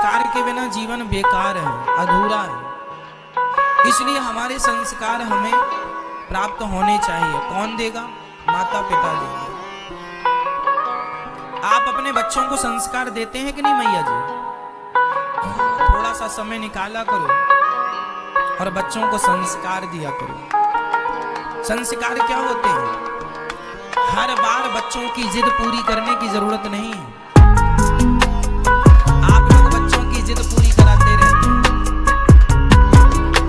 संस्कार के बिना जीवन बेकार है, अधूरा है। इसलिए हमारे संस्कार हमें प्राप्त होने चाहिए। कौन देगा? माता पिता देंगे। आप अपने बच्चों को संस्कार देते हैं कि नहीं मैया जी? थोड़ा सा समय निकाला करो और बच्चों को संस्कार दिया करो। संस्कार क्या होते हैं? हर बार बच्चों की जिद पूरी करने की जरूरत नहीं है। आप लोग बच्चों की जिद पूरी कराते रहते हैं।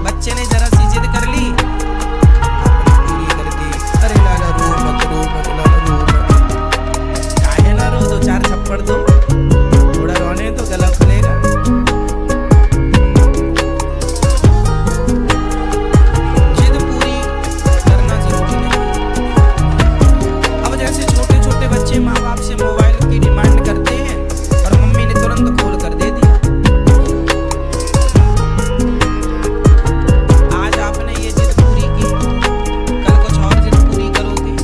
बच्चे ने जरा सी जिद कर ली, आपने पूरी कर दी। अरे लाला रो मत, रो मत, लाला रो मत। काहे ना रो, दो चार थप्पड़ दो, थोड़ा रोने तो गला खुलेगा। जिद पूरी करना जरूरी नहीं। अब जैसे छोटे छोटे बच्चे माँ बाप से मोबाइल की डिमांड करते हैं और मम्मी ने तुरंत खोल कर दे दिया। आज आपने ये जिद पूरी की, कल कुछ और जिद पूरी करोगे।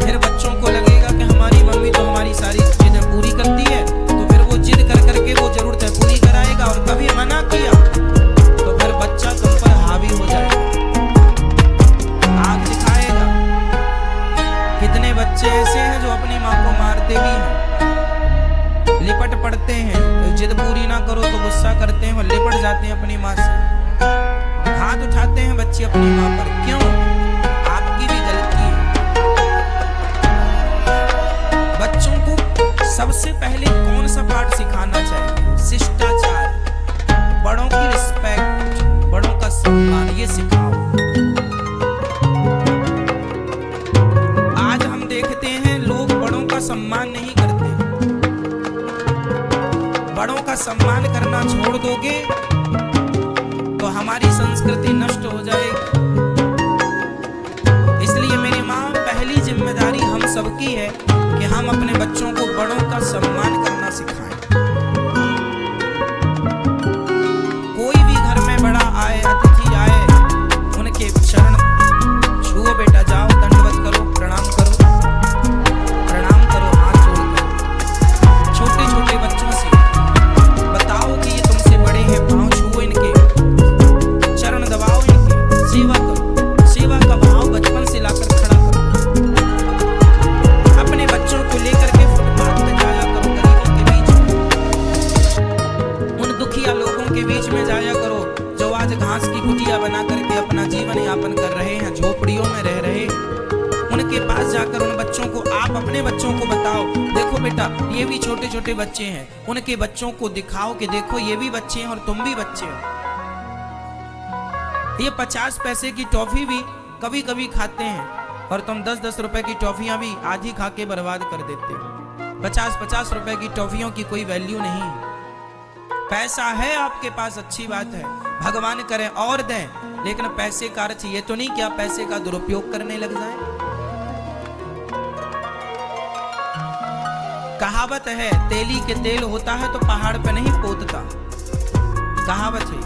फिर बच्चों को लगेगा कि हमारी मम्मी तो हमारी सारी जिद पूरी करती है, तो फिर वो जिद कर करके वो जरूरत पूरी कराएगा। और कभी मना किया तो फिर बच्चा तुम पर हावी हो जाएगा, आग दिखाएगा। कितने बच्चे ऐसे हैं जो अपनी माँ को मारते भी हैं, लिपट पड़ते हैं। जिद पूरी ना करो तो गुस्सा करते हैं और लिपट जाते हैं अपनी माँ से। हाथ उठाते हैं बच्चे अपनी माँ पर। क्यों? आपकी भी गलती है। बच्चों को सबसे पहले कौन सा पाठ सिखाना चाहिए? शिष्टाचार, बड़ों की रिस्पेक्ट, बड़ों का सम्मान, ये सिखाओ। आज हम देखते हैं लोग बड़ों का सम्मान नहीं करते। बड़ों का सम्मान करना छोड़ दोगे तो हमारी संस्कृति नष्ट हो जाएगी। इसलिए मेरी माँ, पहली जिम्मेदारी हम सबकी है कि हम अपने बच्चों को बड़ों का सम्मान करना सिखाएं। कोई भी घर में बड़ा आए, अतिथि आए, उनके चरण छुओ बेटा, जाओ दंडवत करो, प्रणाम करो, हाथ जोड़कर। छोटे छोटे बच्चों से बताओ कि ये तुमसे बड़े हैं, पांव छुओ इनके, चरण दबाओ इनके, सेवा करो। सेवा का भाव बचपन से लाकर खड़ा करो। अपने बच्चों को लेकर के फुटपाथ पे जाया करो, गरीबों के बीच में, उन दुखिया लोगों के बीच में जाया करो जो आज घास की कुटिया बना करके अपना जीवन यापन कर रहे हैं, झोपड़ियों में रह रहे हैं। उनके पास जाकर उन बच्चों को, आप अपने बच्चों को बताओ, देखो बेटा ये भी छोटे छोटे बच्चे हैं। उनके बच्चों को दिखाओ कि देखो ये भी बच्चे हैं और तुम भी बच्चे हो। ये 50 पैसे की टॉफी भी कभी कभी खाते हैं और तुम 10-10 रुपए की टॉफियां भी आधी खा के बर्बाद कर देते हो। 50-50 रुपए की टॉफियों की कोई वैल्यू नहीं है। पैसा है आपके पास, अच्छी बात है, भगवान करे और दें, लेकिन पैसे का अर्थ ये तो नहीं कि आप पैसे का दुरुपयोग करने लग जाएं। कहावत है, तेली के तेल होता है तो पहाड़ पे नहीं पोतता। कहावत है।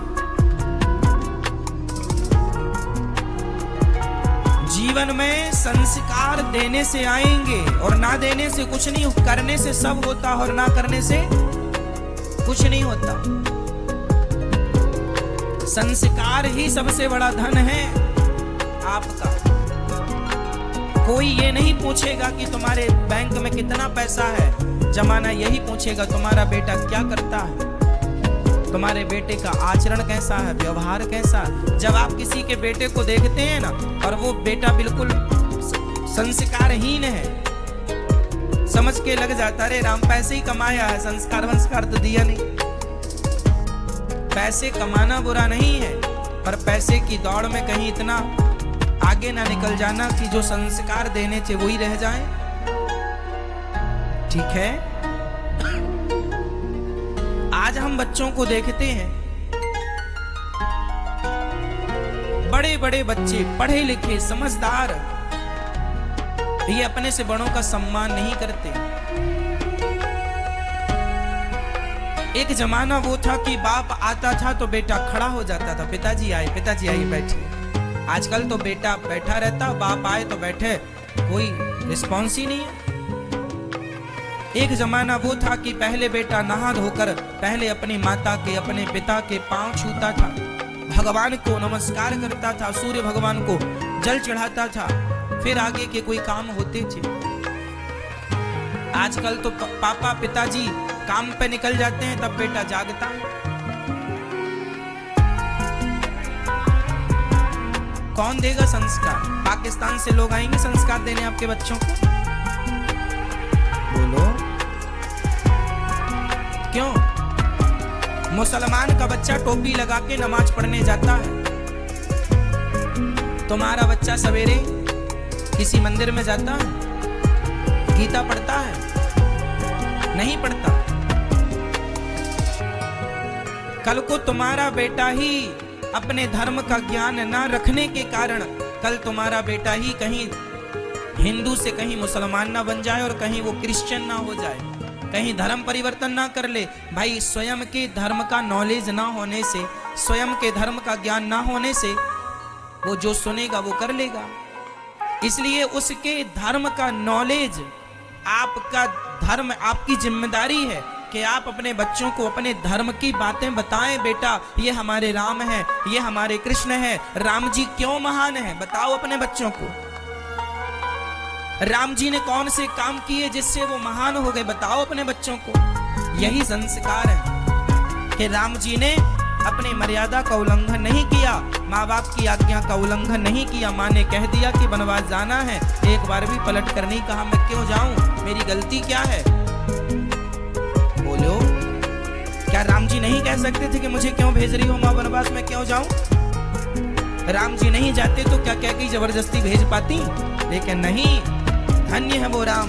जीवन में संस्कार देने से आएंगे और ना देने से कुछ नहीं, करने से सब होता और ना करने से कुछ नहीं होता। संस्कार ही सबसे बड़ा धन है आपका। कोई ये नहीं पूछेगा कि तुम्हारे बैंक में कितना पैसा है, जमाना यही पूछेगा तुम्हारा बेटा क्या करता है, तुम्हारे बेटे का आचरण कैसा है, व्यवहार कैसा है। जब आप किसी के बेटे को देखते हैं ना और वो बेटा बिल्कुल संस्कारहीन है, समझ के लग जाता, अरे राम पैसे ही कमाया है, संस्कार वंस्कार तो दिया नहीं। पैसे कमाना बुरा नहीं है, पर पैसे की दौड़ में कहीं इतना आगे ना निकल जाना कि जो संस्कार देने थे वही रह जाए। ठीक है? आज हम बच्चों को देखते हैं, बड़े बड़े बच्चे, पढ़े लिखे, समझदार, ये अपने से बड़ों का सम्मान नहीं करते। एक जमाना वो था कि बाप आता था तो बेटा खड़ा हो जाता था, पिताजी आइए बैठिए। आजकल तो बेटा बैठा रहता, बाप आए तो बैठे, कोई रिस्पॉन्स ही नहीं है। एक जमाना वो था कि पहले बेटा नहा धोकर पहले अपनी माता के, अपने पिता के पांव छूता था, भगवान को नमस्कार करता था, सूर्य भगवान को जल चढ़ाता था, फिर आगे के कोई काम होते थे। आजकल तो पापा पिताजी काम पे निकल जाते हैं, तब बेटा जागता है। कौन देगा संस्कार? पाकिस्तान से लोग आएंगे संस्कार देने आपके बच्चों को? बोलो क्यों? मुसलमान का बच्चा टोपी लगा के नमाज पढ़ने जाता है, तुम्हारा बच्चा सवेरे किसी मंदिर में जाता है, गीता पढ़ता है? नहीं पढ़ता। कल को तुम्हारा बेटा ही अपने धर्म का ज्ञान ना रखने के कारण कल तुम्हारा बेटा ही कहीं हिंदू से कहीं मुसलमान ना बन जाए और कहीं वो क्रिश्चियन ना हो जाए, कहीं धर्म परिवर्तन ना कर ले। भाई स्वयं के धर्म का नॉलेज ना होने से, स्वयं के धर्म का ज्ञान ना होने से वो जो सुनेगा वो कर लेगा। इसलिए उसके धर्म का नॉलेज, आपका धर्म, आपकी जिम्मेदारी है कि आप अपने बच्चों को अपने धर्म की बातें बताएं। बेटा ये हमारे राम है, ये हमारे कृष्ण है, राम जी क्यों महान है बताओ अपने बच्चों को। राम जी ने कौन से काम किए जिससे वो महान हो गए बताओ अपने बच्चों को। यही संस्कार है कि राम जी ने अपने मर्यादा का उल्लंघन नहीं किया, माँ बाप की आज्ञा का उल्लंघन नहीं किया। माँ ने कह दिया कि वनवास जाना है, एक बार भी पलट कर नहीं कहा मैं क्यों जाऊं, मेरी गलती क्या है। बोलो क्या राम जी नहीं कह सकते थे कि मुझे क्यों भेज रही हो माँ वनवास, मैं क्यों जाऊं? राम जी नहीं जाते तो क्या कह के जबरदस्ती भेज पाती? लेकिन नहीं, धन्य है वो राम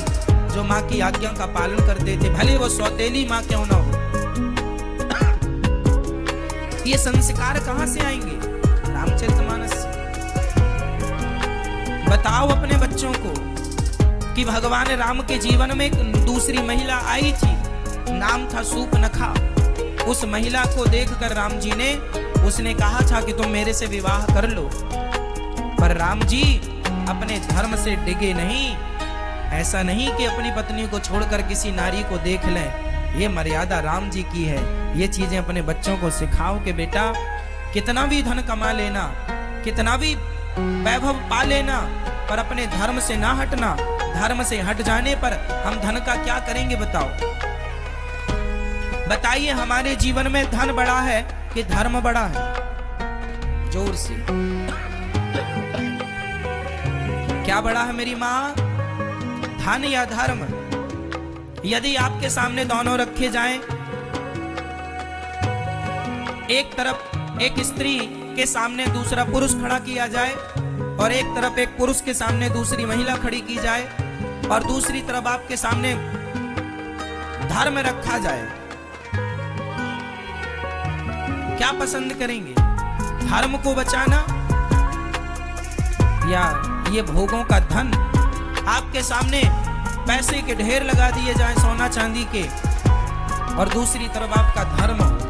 जो माँ की आज्ञा का पालन करते थे, भले वो सौतेली माँ क्यों ना हो। ये संस्कार कहां से आएंगे? रामचरितमानस से। बताओ अपने बच्चों को कि भगवान राम के जीवन में एक दूसरी महिला आई थी, नाम था सूर्पनखा। उस महिला को देखकर राम जी ने, उसने कहा था कि तुम मेरे से विवाह कर लो, पर राम जी अपने धर्म से डिगे नहीं। ऐसा नहीं कि अपनी पत्नी को छोड़कर किसी नारी को देख लें, ये मर्यादा राम जी की है। ये चीजें अपने बच्चों को सिखाओ कि बेटा कितना भी धन कमा लेना, कितना भी वैभव पा लेना, पर अपने धर्म से ना हटना। धर्म से हट जाने पर हम धन का क्या करेंगे बताओ? बताइए हमारे जीवन में धन बड़ा है कि धर्म बड़ा है? जोर से क्या बड़ा है मेरी माँ, धन या धर्म? यदि आपके सामने दोनों रखे जाएं, एक तरफ एक स्त्री के सामने दूसरा पुरुष खड़ा किया जाए और एक तरफ एक पुरुष के सामने दूसरी महिला खड़ी की जाए और दूसरी तरफ आपके सामने धर्म रखा जाए, क्या पसंद करेंगे? धर्म को बचाना या ये भोगों का धन? आपके सामने पैसे के ढेर लगा दिए जाए सोना चांदी के और दूसरी तरफ आपका धर्म हो,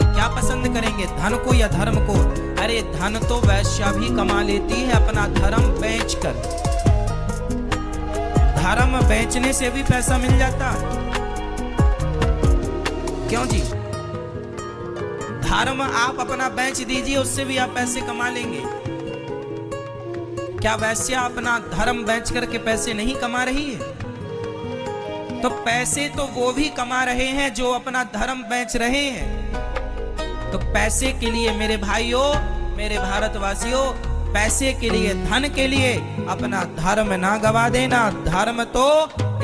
क्या पसंद करेंगे? धन को या धर्म को? अरे धन तो वैश्या भी कमा लेती है अपना धर्म बेचकर, धर्म बेचने से भी पैसा मिल जाता है। क्यों जी? धर्म आप अपना बेच दीजिए, उससे भी आप पैसे कमा लेंगे। क्या वैश्या अपना धर्म बेच करके पैसे नहीं कमा रही है? तो पैसे तो वो भी कमा रहे हैं जो अपना धर्म बेच रहे हैं। तो पैसे के लिए मेरे भाइयों, मेरे भारतवासियों, पैसे के लिए, धन के लिए अपना धर्म ना गवा देना। धर्म तो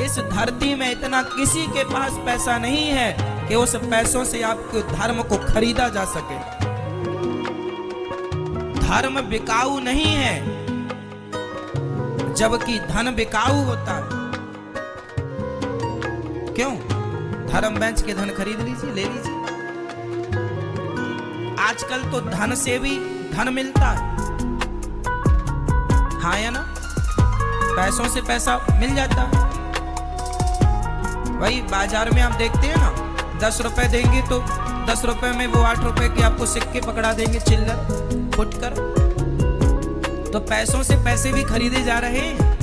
इस धरती में इतना किसी के पास पैसा नहीं है कि उस पैसों से आपके धर्म को खरीदा जा सके। धर्म बिकाऊ नहीं है, जबकि धन बिकाऊ होता है। क्यों? धर्म बेच के धन खरीद लीजिए, ले लीजिए। आजकल तो धन से भी धन मिलता है, हाँ या ना? पैसों से पैसा मिल जाता है। वही बाजार में आप देखते हैं ना, 10 रुपए देंगे तो 10 रुपए में वो 8 रुपए के आपको सिक्के पकड़ा देंगे, चिल्लर फुटकर। तो पैसों से पैसे भी खरीदे जा रहे हैं।